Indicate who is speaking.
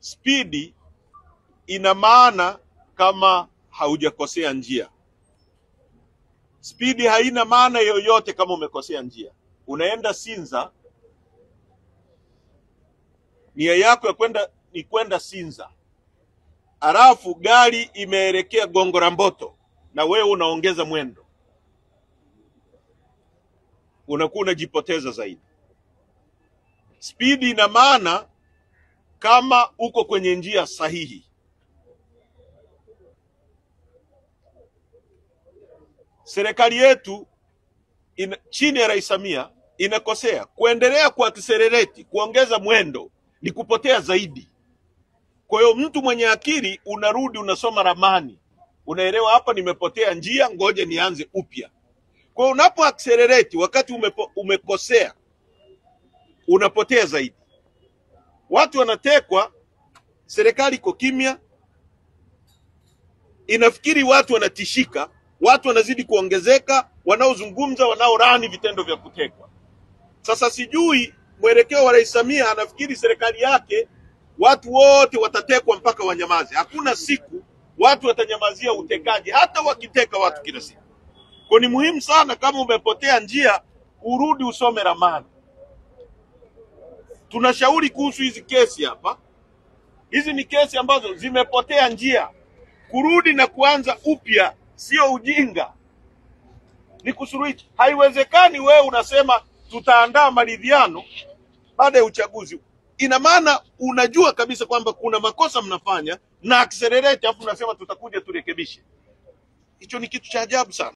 Speaker 1: Spidi ina maana kama haujakosea njia. Spidi haina maana yoyote kama umekosea njia. Unaenda Sinza, nia yako ya kwenda Sinza, alafu gari imeelekea Gongo la Mboto na wewe unaongeza mwendo, unakuwa unajipoteza zaidi. Spidi ina maana kama uko kwenye njia sahihi. Serikali yetu chini ya Rais Samia inakosea. Kuendelea kuaccelerate, kuongeza mwendo ni kupotea zaidi. Kwa hiyo mtu mwenye akili unarudi unasoma ramani, unaelewa hapa nimepotea njia, ngoja nianze upya. Kwa hiyo unapo accelerate wakati umekosea, unapotea zaidi. Watu wanatekwa, serikali iko kimya, inafikiri watu wanatishika, watu wanazidi kuongezeka, wanaozungumza, wanaorani vitendo vya kutekwa. Sasa sijui mwelekeo wa Rais Samia, anafikiri serikali yake watu wote watatekwa mpaka wanyamaze. Hakuna siku watu watanyamazia utekaji, hata wakiteka watu kila siku. Kwa ni muhimu sana kama umepotea njia, urudi usome ramani. Tunashauri kuhusu hizi kesi hapa. Hizi ni kesi ambazo zimepotea njia. Kurudi na kuanza upya sio ujinga, ni kusuluhisha. Haiwezekani wewe unasema tutaandaa maridhiano baada ya uchaguzi. Ina maana unajua kabisa kwamba kuna makosa mnafanya na accelerate, afu unasema tutakuja turekebishe. Hicho ni kitu cha ajabu sana.